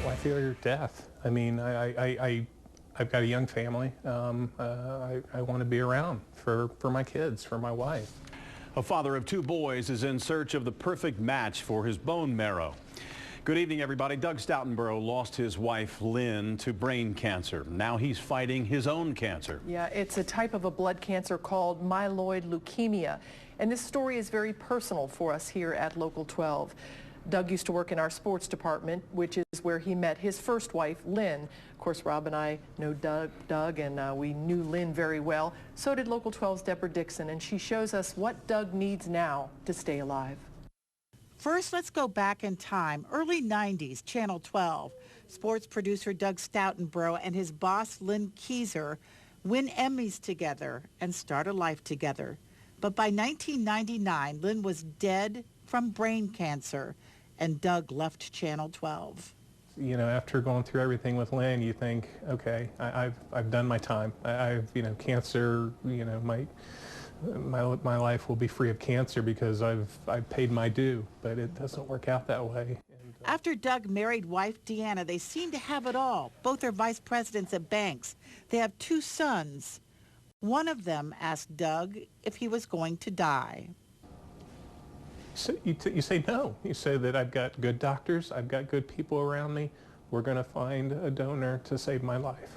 Well, I fear death. I mean, I've got a young family. I want to be around for my kids, for my wife. A father of 2 boys is in search of the perfect match for his bone marrow. Good evening, everybody. Doug Stoutenborough lost his wife, Lynne, to brain cancer. Now he's fighting his own cancer. Yeah, it's a type of a blood cancer called myloid leukemia. And this story is very personal for us here at Local 12. Doug used to work in our sports department, which is where he met his first wife, Lynne. Of course, Rob and I know Doug, and we knew Lynne very well. So did Local 12's Deb Dixon, and she shows us what Doug needs now to stay alive. First, let's go back in time, early 90s, Channel 12. Sports producer Doug Stoutenborough and his boss, Lynne Keiser, win Emmys together and start a life together. But by 1999, Lynne was dead from brain cancer, and Doug left Channel 12. You know, after going through everything with Lynne, you think, okay, I've done my time. Cancer, my life will be free of cancer because I've paid my due, but it doesn't work out that way. After Doug married wife Deanna, they seem to have it all. Both are vice presidents at banks. They have 2 sons. One of them asked Doug if he was going to die. So you say no. You say that I've got good doctors, I've got good people around me. We're going to find a donor to save my life.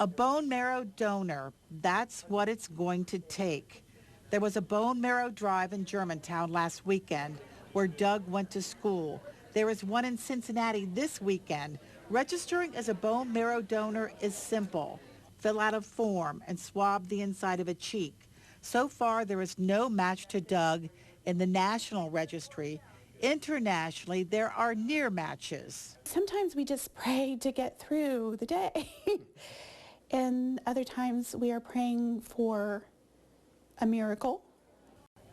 A bone marrow donor, that's what it's going to take. There was a bone marrow drive in Germantown last weekend where Doug went to school. There is one in Cincinnati this weekend. Registering as a bone marrow donor is simple. Fill out a form and swab the inside of a cheek. So far, there is no match to Doug in the national registry. Internationally, there are near matches. Sometimes we just pray to get through the day. And other times we are praying for a miracle.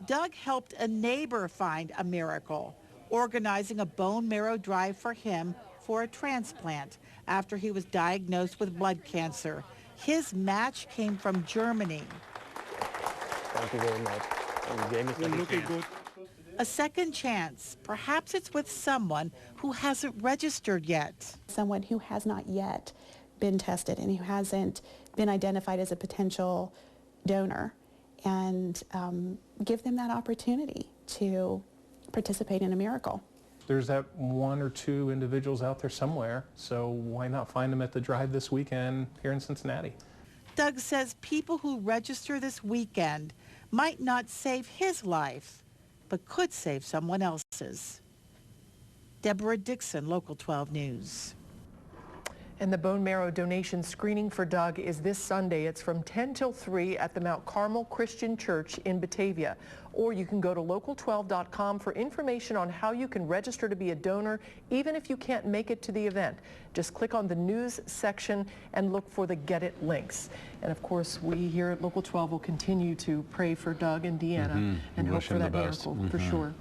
Doug helped a neighbor find a miracle, organizing a bone marrow drive for him for a transplant after he was diagnosed with blood cancer. His match came from Germany. Thank you very much. You're looking good. A second chance. Perhaps it's with someone who hasn't registered yet. Someone who has not yet been tested and who hasn't been identified as a potential donor, and give them that opportunity to participate in a miracle. There's that 1 or 2 individuals out there somewhere, so why not find them at the drive this weekend here in Cincinnati? Doug says people who register this weekend might not save his life, but could save someone else's. Deborah Dixon, Local 12 News. And the bone marrow donation screening for Doug is this Sunday. It's from 10 till 3 at the Mount Carmel Christian Church in Batavia. Or you can go to local12.com for information on how you can register to be a donor, even if you can't make it to the event. Just click on the news section and look for the Get It links. And of course, we here at Local 12 will continue to pray for Doug and Deanna and hope for that miracle, for sure.